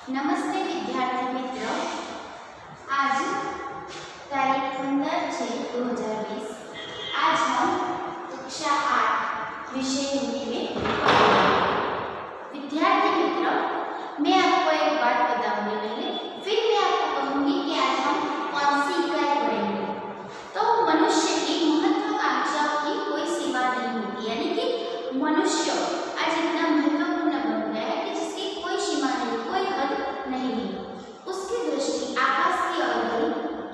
नमस्ते विद्यार्थी मित्रों, आज तारीख 15/6/2020। आज हम कक्षा 8 विषय हिंदी में पढ़ेंगे। विद्यार्थी मित्रों, मैं आपको एक बात बताऊंगी पहले, फिर मैं आपको कहूंगी कि आज हम कौन सी इकाई पढ़ेंगे। तो मनुष्य की महत्वाकांक्षाओं की कोई सीमा नहीं होती, यानी कि मनुष्य आज इतना महत्वपूर्ण बन गया है कि जिसकी कोई सीमा नहीं, कोई हद नहीं है। उसकी दृष्टि आकाश की ओर गई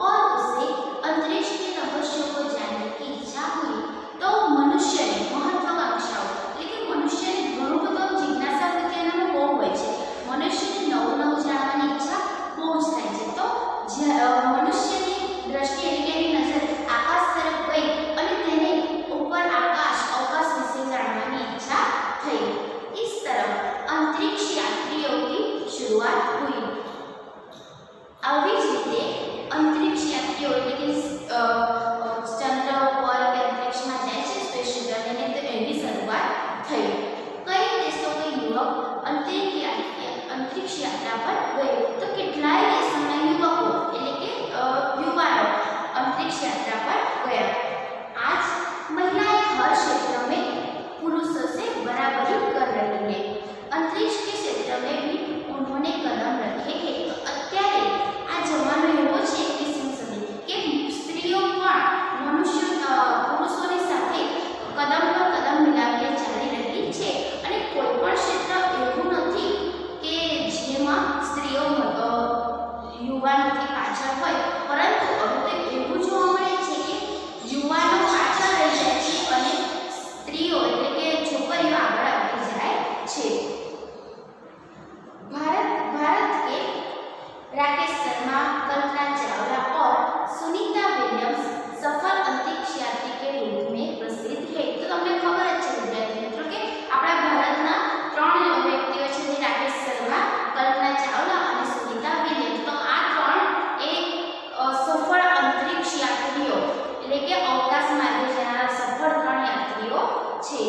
और उसे अंतरिक्ष के रहस्यों को जानने की इच्छा हुई। तो मनुष्य ने महत्वाकांक्षाओं, लेकिन मनुष्य ने घणું બધું જિજ્ઞાસા પ્રત્યેનો બહુ હોય છે। મનુષ્યને નવું નવું જાણવાની ઈચ્છા બહુ જ થાય છે। તો મનુષ્યની દ્રષ્ટિ એટલે કે એની નજર આકાશ તરફ ગઈ અને તેને ઉપર આકાશ અવકાશ વિશે જાણવાની ઈચ્છા થઈ। इस तरह अंतरिक्ष यात्रियों की शुरुआत हुई। આવી જ રીતે અંતરિક્ષ યાત્રીઓ એટલે કે ચંદ્ર પર અંતરિક્ષમાં જાય છે સ્પેસ શટલ, અને એની શરૂઆત થઈ। કઈ દેશો કે યુવક અંતરિક્ષ યાત્રા પર ગયે, તો કેટલાય દેશોના યુવકો એટલે કે યુવાનો अंतरिक्ष यात्रा पर गया। आज महिलाएं हर क्षेत्र में पुरुषों से बराबरी कर रही है। अंतरिक्ष के क्षेत्र में भी उन्होंने कदम रखे हैं। तो અત્યારે આ જમાનો એવો છે 21મી સદી કે સ્ત્રીઓ પણ પુરુષોની સાથે કદમ પર કદમ મિલાવીને ચાલી રહી છે, અને કોઈ પણ ક્ષેત્ર એવું નથી કે જેમાં સ્ત્રીઓ યુવાનોથી પાછળ હોય, પરંતુ હવે તો એવું જોવા મળે છે કે યુવાનો પાછળ રહી જાય છે અને સ્ત્રીઓ એટલે કે છોકરીઓ આગળ આવતી જાય છે। भारत के राकेश शर्मा, कल्पना चावला और सुनीता विलियम्स सफल अंतरिक्ष यात्री के रूप में प्रसिद्ध है। तो તમને ખબર જ છે વિદ્યાર્થી મિત્રો કે આપણા ભારતના ત્રણ વ્યક્તિઓ છે, જે રાકેશ શર્મા, કલ્પના ચાવલા અને સુનીતા વિલિયમ્સ। તો આ ત્રણ એક સફળ અંતરિક્ષ યાત્રીઓ એટલે કે અવકાશ માર્ગે જનારા સફળ ત્રણ યાત્રીઓ છે।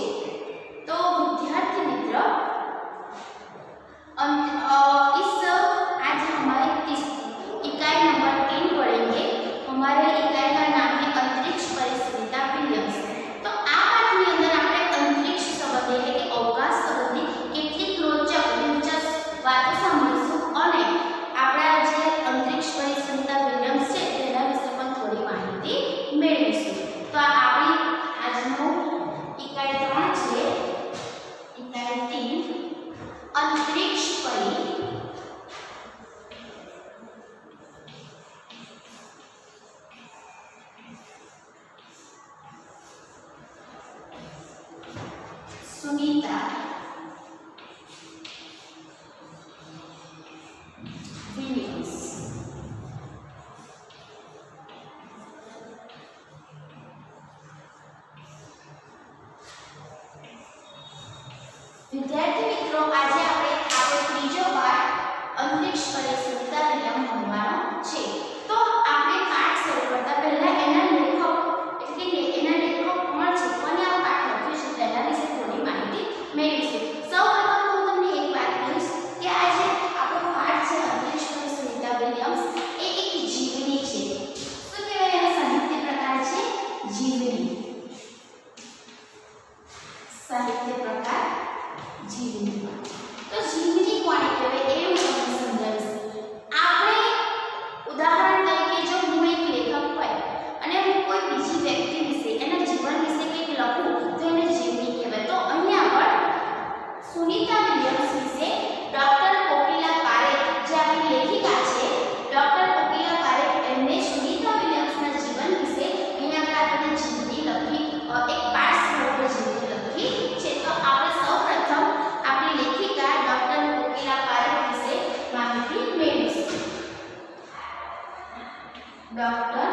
તો વિદ્યાર્થી મિત્ર, आज हमारे इकाई नंबर 3 पढ़ेंगे। हमारे इकाई का नाम है अंतरिक्ष पर सुनीता विलियम्स। तो आ पाठनी अंदर આપણે અંતરિક્ષ સંબંધી એટલે કે અવકાશ સંબંધી કેટલીક રોચક દિલચસ્પ વાતો સાંભળીશું, અને આપણા જે અંતરિક્ષ પર સુનીતા વિલિયમ્સ છે તેના વિશે પણ થોડી માહિતી મેળવીશું। તો આપણી આજનો इकाई 3 છે, इकाई 3 अंतरिक्ष पर सुनीता विलियम्स। विद्यार्थी मित्रों, आज આપણે ત્રીજો પાઠ અંતરિક્ષ પર સુનીતા વિલિયમ્સ ભણવાનો છે। તો આપણે પાઠ શરૂ કરતા પહેલા એના લેખક એટલે કે એના લેખક કોણ છે, કોને આ પાઠ લખ્યો છે તેના વિશે થોડી માહિતી મેળવીશું। સૌપ્રથમ હું તમને એક વાત કહીશ કે આ જે આપણો પાઠ છે અંતરિક્ષ પર સુનીતા વિલિયમ્સ, એ એક જીવની છે। શું કહેવાય એનો સાહિત્ય પ્રકાર છે? જીવની। સાહિત્ય પ્રકાર જીવની। તો જીવની કોને કહેવાય એ હું તમને સમજાવીશ। આપણે ઉદાહરણ તરીકે જો હું એક લેખક હોય અને હું કોઈ બીજી વ્યક્તિ વિશે એના જીવન વિશે કંઈક લખું તો એને જીવની કહેવાય। તો અહીંયા પણ સુનીતા વિલિયમ્સ વિશે ડોક્ટર કોકિલા પારેખ, જે આપણી લેખિકા છે ડોક્ટર કોકિલા પારેખ, એમને સુનીતા વિલિયમ્સના જીવન વિશે અહીંયા આપણે જીવની લખી, એક પાઠ સ્વરૂપે જીવની લખી છે। તો આપણે સૌપ્રથમ આપણી લેખિકા ડોક્ટર કોકિલા પારેખ વિશે માહિતી મેળવીશું। ડોક્ટર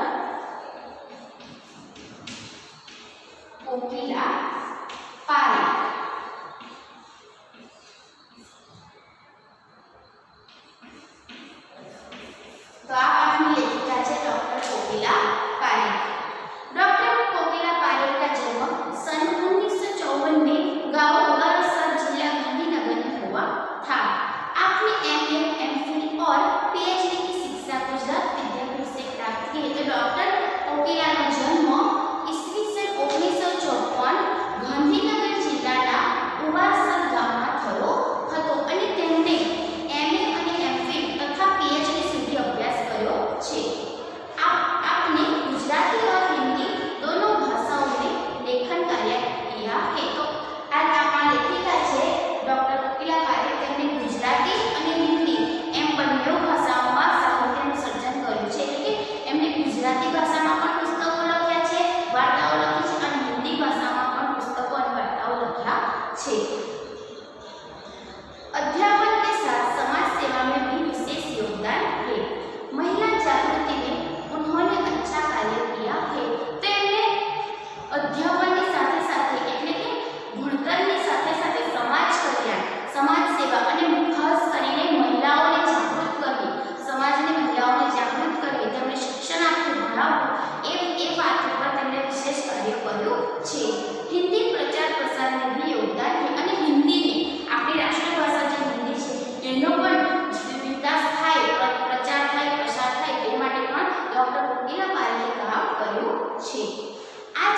कोकिला पारेख। तो आ पाठनी लेखिका है डॉक्टर कोकिला पारेख। डॉक्टर कोकिला पारेख का जन्म सन 1954 में गांव वारासत जिला गांधीनगर में हुआ था। आपने एमए, एमफिल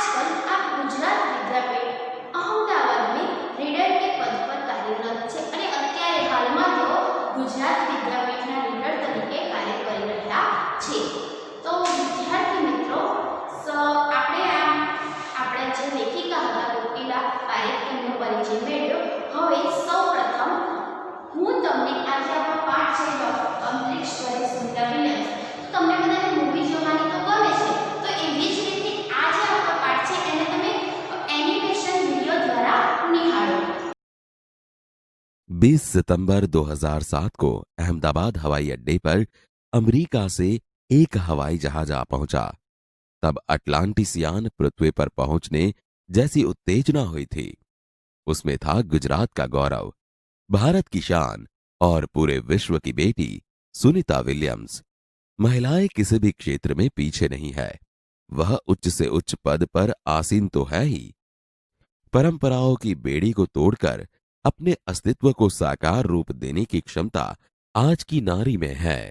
आजकल आप गुजरात विद्यापीठ अहमदाबाद में રીડર के पद पर कार्यरत છે અને અત્યારે હાલમાં તેઓ ગુજરાત વિદ્યાપીઠના રીડર તરીકે કાર્ય કરી રહ્યા છે. તો વિદ્યાર્થી મિત્રો, આપણે જે લેખિકા હતા કોકિલા પારેખ એમનો પરિચય મેળવ્યો. હવે સૌપ્રથમ હું તમને આજે આપણો પાઠ છે અંતરિક્ષ વડે સુનિતા વિલિયમ્સ. તમને બધાને મૂવી જોવાની તો ગમે છે, તો એવી જ રીતે આજે આપણો પાઠ છે એને તમે એનિમેશન વિડિયો દ્વારા નિહાળો. 20 सितंबर 2007 को अहमदाबाद हवाई अड्डे पर अमेरिका से एक हवाई जहाज आ पहुंचा. तब अटलांटिसियान पृथ्वी पर पहुंचने जैसी उत्तेजना हुई थी. उसमें था गुजरात का गौरव, भारत की शान और पूरे विश्व की बेटी सुनीता विलियम्स. महिलाएं किसी भी क्षेत्र में पीछे नहीं है. वह उच्च से उच्च पद पर आसीन तो है ही, परंपराओं की बेड़ी को तोड़कर अपने अस्तित्व को साकार रूप देने की क्षमता आज की नारी में है.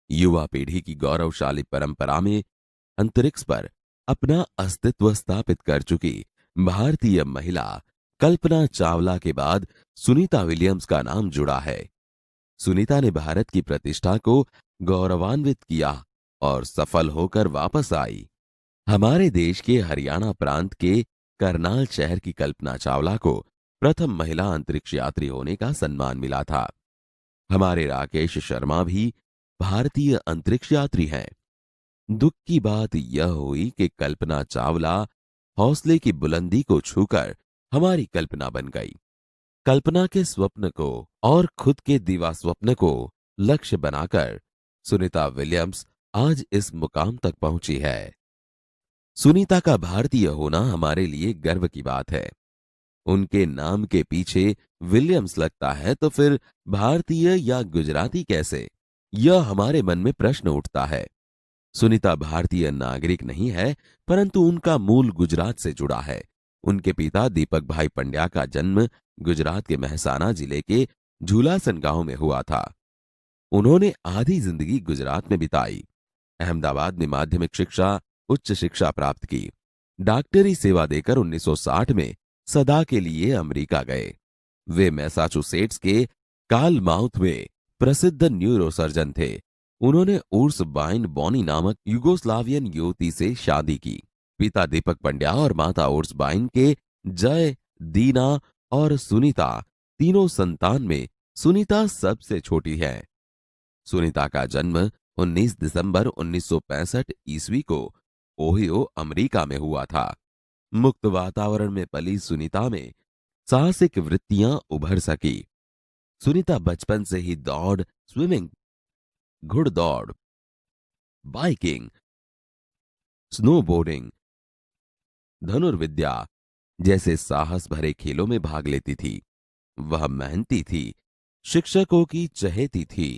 युवा पीढ़ी की गौरवशाली परंपरा में अंतरिक्ष पर अपना अस्तित्व स्थापित कर चुकी भारतीय महिला कल्पना चावला के बाद सुनीता विलियम्स का नाम जुड़ा है. सुनीता ने भारत की प्रतिष्ठा को गौरवान्वित किया और सफल होकर वापस आई. हमारे देश के हरियाणा प्रांत के करनाल शहर की कल्पना चावला को प्रथम महिला अंतरिक्ष यात्री होने का सम्मान मिला था. हमारे राकेश शर्मा भी भारतीय अंतरिक्ष यात्री हैं. दुख की बात यह हुई कि कल्पना चावला हौसले की बुलंदी को छूकर हमारी कल्पना बन गई. कल्पना के स्वप्न को और खुद के दीवा स्वप्न को लक्ष्य बनाकर सुनीता विलियम्स आज इस मुकाम तक पहुंची है. सुनीता का भारतीय होना हमारे लिए गर्व की बात है. उनके नाम के पीछे विलियम्स लगता है तो फिर भारतीय या गुजराती कैसे, यह हमारे मन में प्रश्न उठता है. सुनीता भारतीय नागरिक नहीं है, परंतु उनका मूल गुजरात से जुड़ा है. उनके पिता दीपक भाई पंड्या का जन्म गुजरात के महसाना जिले के झूलासन गांव में हुआ था. उन्होंने आधी जिंदगी गुजरात में बिताई. अहमदाबाद में माध्यमिक शिक्षा, उच्च शिक्षा प्राप्त की. डॉक्टरी सेवा देकर 1960 में सदा के लिए अमेरिका गए. वे मैसाचुसेट्स के कालमाउथ में प्रसिद्ध न्यूरोसर्जन थे. उन्होंने उर्स बाइन बॉनी नामक युगोस्लावियन युवती से शादी की. पिता दीपक पंड्या और माता उर्स बाइन के जय, दीना और सुनीता तीनों संतान में सुनीता सबसे छोटी है. सुनीता का जन्म 19 दिसंबर 1965 ईस्वी को ओहियो, अमेरिका में हुआ था. मुक्त वातावरण में पली सुनीता में साहसिक वृत्तियां उभर सकी. सुनीता बचपन से ही दौड़, स्विमिंग, घुड़दौड़, बाइकिंग, स्नोबोर्डिंग, धनुर्विद्या जैसे साहस भरे खेलों में भाग लेती थी. वह मेहनती थी, शिक्षकों की चहेती थी.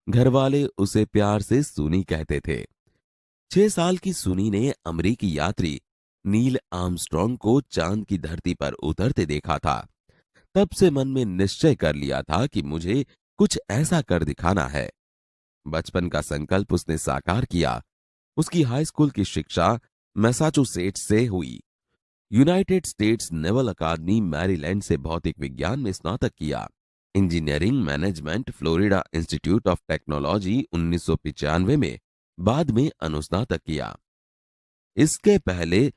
घरवाले उसे प्यार से सुनी कहते थे. 6 साल की सुनी ने अमेरिकी यात्री नील आर्मस्ट्रॉन्ग को चांद की धरती पर उतरते देखा था. तब से मन में निश्चय कर लिया था कि मुझे कुछ ऐसा कर दिखाना है. बचपन का संकल्प उसने साकार किया. उसकी हाई स्कूल की शिक्षा मैसाचुसेट्स से हुई. यूनाइटेड स्टेट्स नेवल अकादमी मैरीलैंड से भौतिक विज्ञान में स्नातक किया. Engineering management Florida institute of technology 1995 में बाद में अनुस्नातक किया. इसके पहले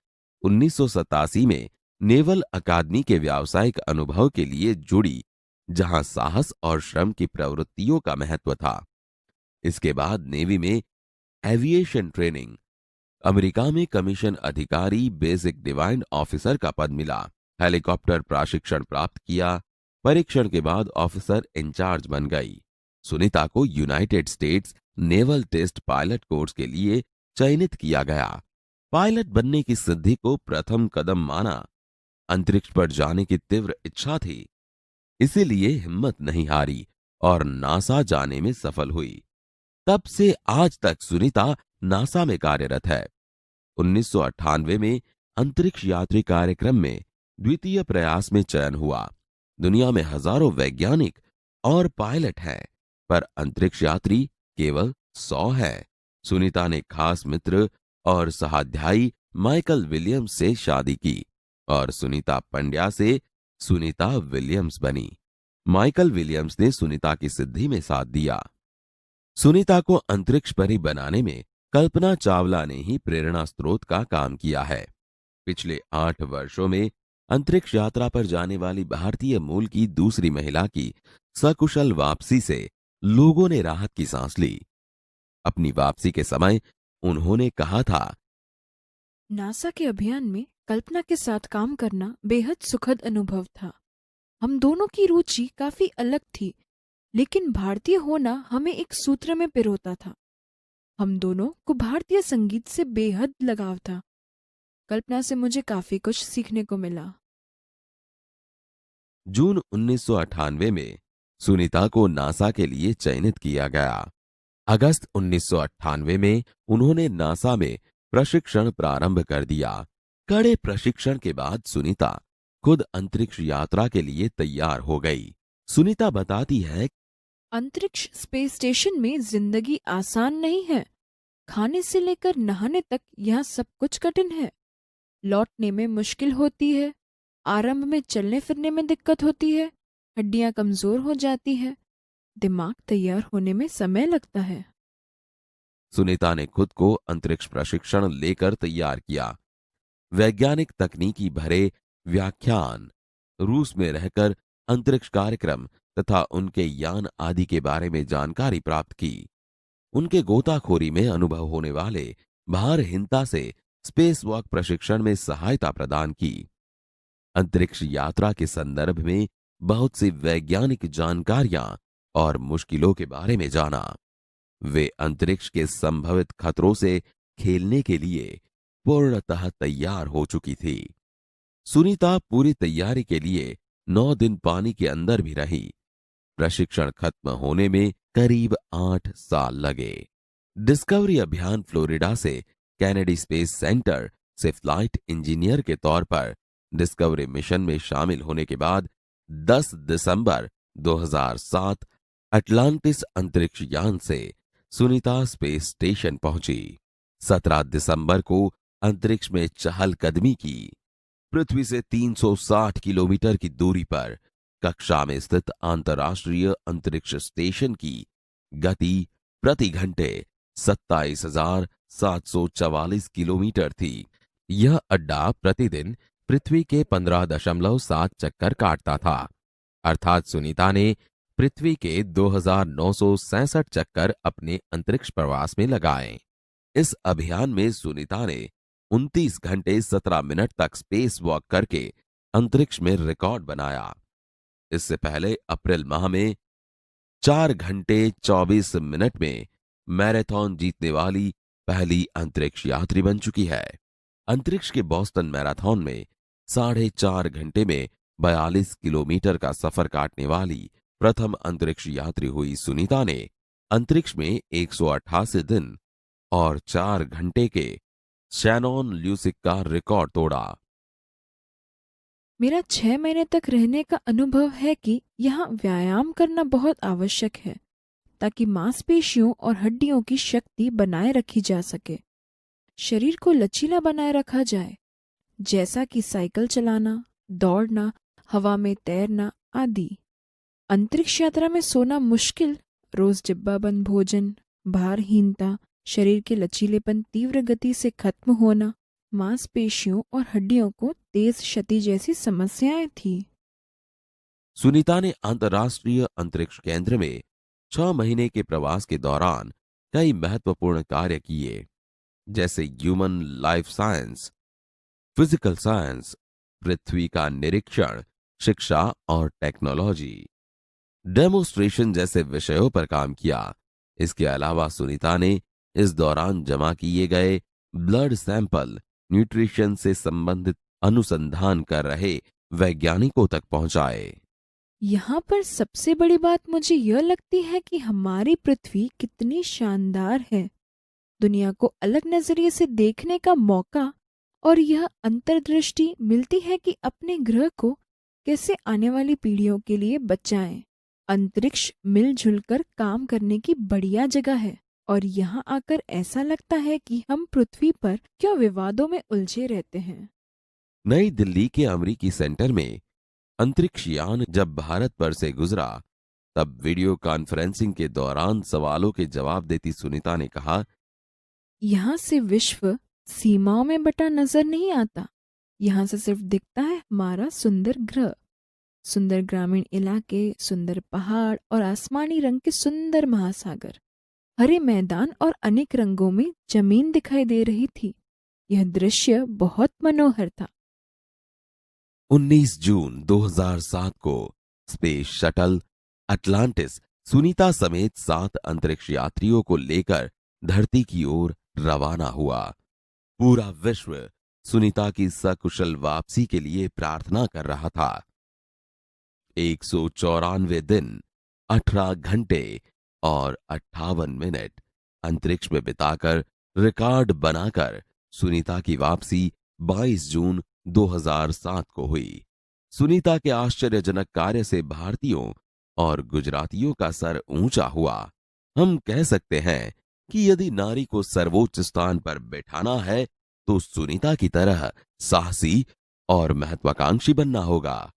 1987 में नेवल अकादमी के व्यावसायिक अनुभव के लिए जुड़ी, जहां साहस और श्रम की प्रवृत्तियों का महत्व था. इसके बाद नेवी में एविएशन ट्रेनिंग, अमेरिका में कमीशन अधिकारी बेसिक डिवाइन ऑफिसर का पद मिला. हेलीकॉप्टर प्रशिक्षण प्राप्त किया. परीक्षण के बाद ऑफिसर इंचार्ज बन गई. सुनीता को United States naval test pilot course के लिए चयनित किया गया. पायलट बनने की सिद्धि को प्रथम कदम माना. अंतरिक्ष पर जाने की तीव्र इच्छा थी, इसीलिए हिम्मत नहीं हारी और नासा जाने में सफल हुई. तब से आज तक सुनीता नासा में कार्यरत है. 1998 में अंतरिक्ष यात्री कार्यक्रम में द्वितीय प्रयास में चयन हुआ. दुनिया में हजारों वैज्ञानिक और पायलट हैं, पर अंतरिक्ष यात्री केवल 100 हैं. सुनीता ने खास मित्र और सहाध्यायी माइकल विलियम्स से शादी की और सुनीता पंड्या से सुनीता विलियम्स बनी। माइकल विलियम्स ने सुनीता की सिद्धि में साथ दिया। सुनीता को अंतरिक्ष परी बनाने में कल्पना चावला ने ही प्रेरणा स्रोत का काम किया है। पिछले 8 वर्षों में अंतरिक्ष यात्रा पर जाने वाली भारतीय मूल की दूसरी महिला की सकुशल वापसी से लोगों ने राहत की सांस ली। अपनी वापसी के समय उन्होंने कहा था, नासा के अभियान में कल्पना के साथ काम करना बेहद सुखद अनुभव था। हम दोनों की रुचि काफी अलग थी, लेकिन भारतीय होना हमें एक सूत्र में पिरोता था। हम दोनों को भारतीय संगीत से बेहद लगाव था। कल्पना से मुझे काफी कुछ सीखने को मिला। जून 1998 में सुनीता को नासा के लिए चयनित किया गया। अगस्त 1998 में उन्होंने नासा में प्रशिक्षण प्रारंभ कर दिया। कड़े प्रशिक्षण के बाद सुनीता खुद अंतरिक्ष यात्रा के लिए तैयार हो गई। सुनीता बताती है, अंतरिक्ष स्पेस स्टेशन में जिंदगी आसान नहीं है। खाने से लेकर नहाने तक यहाँ सब कुछ कठिन है। लौटने में मुश्किल होती है। आरंभ में चलने फिरने में दिक्कत होती है। हड्डियां कमजोर हो जाती है। दिमाग तैयार होने में समय लगता है। सुनीता ने खुद को अंतरिक्ष प्रशिक्षण लेकर तैयार किया। वैज्ञानिक तकनीकी भरे व्याख्यान, रूस में रहकर अंतरिक्ष कार्यक्रम तथा उनके यान आदि के बारे में जानकारी प्राप्त की। उनके गोताखोरी में अनुभव होने वाले भारहीनता से स्पेस वॉक प्रशिक्षण में सहायता प्रदान की। अंतरिक्ष यात्रा के संदर्भ में बहुत सी वैज्ञानिक जानकारियां और मुश्किलों के बारे में जाना। वे अंतरिक्ष के संभवित खतरों से खेलने के लिए पूर्णतः तैयार हो चुकी थी। सुनीता पूरी तैयारी के लिए 9 दिन पानी के अंदर भी रही। प्रशिक्षण खत्म होने में करीब 8 साल लगे। डिस्कवरी अभियान फ्लोरिडा से कैनेडी स्पेस सेंटर से फ्लाइट इंजीनियर के तौर पर डिस्कवरी मिशन में शामिल होने के बाद 10 दिसंबर 2007 अटलांटिस अंतरिक्ष यान से सुनीता स्पेस स्टेशन पहुंची। 17 दिसंबर को अंतरिक्ष में चहलकदमी की। पृथ्वी से 360 किलोमीटर की दूरी पर कक्षा में स्थित अंतर्राष्ट्रीय अंतरिक्ष स्टेशन की गति प्रति घंटे 27,744 किलोमीटर थी। यह अड्डा प्रतिदिन पृथ्वी के 15.7 चक्कर काटता था। अर्थात सुनीता ने पृथ्वी के 2,967 चक्कर अपने अंतरिक्ष प्रवास में लगाए। इस अभियान में सुनीता ने 29 घंटे 17 मिनट तक स्पेस वॉक करके अंतरिक्ष में रिकॉर्ड बनाया। इससे पहले अप्रैल माह में 4 घंटे 24 मिनट में मैराथन जीतने वाली पहली अंतरिक्ष यात्री बन चुकी है। अंतरिक्ष के बोस्टन मैराथन में 4.5 घंटे में 42 किलोमीटर का सफर काटने वाली प्रथम अंतरिक्ष यात्री हुई सुनीता ने अंतरिक्ष में 188 दिन और 4 घंटे के शैनॉन ल्यूसिक का रिकॉर्ड तोड़ा। मेरा 6 महीने तक रहने का अनुभव है कि यहाँ व्यायाम करना बहुत आवश्यक है ताकि मांसपेशियों और हड्डियों की शक्ति बनाए रखी जा सके। शरीर को लचीला बनाए रखा जाए, जैसा कि साइकिल चलाना, दौड़ना, हवा में तैरना आदि। अंतरिक्ष यात्रा में सोना मुश्किल, रोज डिब्बाबंद भोजन, भारहीनता, शरीर के लचीलेपन तीव्र गति से खत्म होना, मांसपेशियों और हड्डियों को तेज क्षति जैसी समस्याएं थी। सुनीता ने अंतर्राष्ट्रीय अंतरिक्ष केंद्र में 6 महीने के प्रवास के दौरान कई महत्वपूर्ण कार्य किए, जैसे human life science, physical science, पृथ्वी का निरीक्षण, शिक्षा और टेक्नोलॉजी, डेमोन्स्ट्रेशन जैसे विषयों पर काम किया। इसके अलावा सुनीता ने इस दौरान जमा किए गए ब्लड सैंपल न्यूट्रिशन से संबंधित अनुसंधान कर रहे वैज्ञानिकों तक पहुंचाए। यहाँ पर सबसे बड़ी बात मुझे यह लगती है कि हमारी पृथ्वी कितनी शानदार है। दुनिया को अलग नजरिए से देखने का मौका और यह अंतर्दृष्टि मिलती है कि अपने ग्रह को कैसे आने वाली पीढ़ियों के लिए बचाएं। अंतरिक्ष मिलजुल कर काम करने की बढ़िया जगह है और यहाँ आकर ऐसा लगता है कि हम पृथ्वी पर क्यों विवादों में उलझे रहते हैं। नई दिल्ली के अमरीकी सेंटर में अंतरिक्ष यान जब भारत पर से गुजरा, तब वीडियो कॉन्फ्रेंसिंग के दौरान सवालों के जवाब देती सुनीता ने कहा, यहाँ से विश्व सीमाओं में बटा नजर नहीं आता। यहाँ से सिर्फ दिखता है हमारा सुंदर ग्रह, सुंदर ग्रामीण इलाके, सुंदर पहाड़ और आसमानी रंग के सुंदर महासागर, हरे मैदान और अनेक रंगों में जमीन दिखाई दे रही थी। यह दृश्य बहुत मनोहर था। 19 जून 2007 को स्पेस शटल अटलांटिस सुनीता समेत 7 अंतरिक्ष यात्रियों को लेकर धरती की ओर रवाना हुआ। पूरा विश्व सुनीता की सकुशल वापसी के लिए प्रार्थना कर रहा था। 194 दिन, 18 घंटे और 58 मिनट अंतरिक्ष में बिताकर रिकॉर्ड बनाकर सुनीता की वापसी 22 जून 2007 को हुई। सुनीता के आश्चर्यजनक कार्य से भारतीयों और गुजरातियों का सर ऊंचा हुआ। हम कह सकते हैं कि यदि नारी को सर्वोच्च स्थान पर बैठाना है तो सुनीता की तरह साहसी और महत्वाकांक्षी बनना होगा।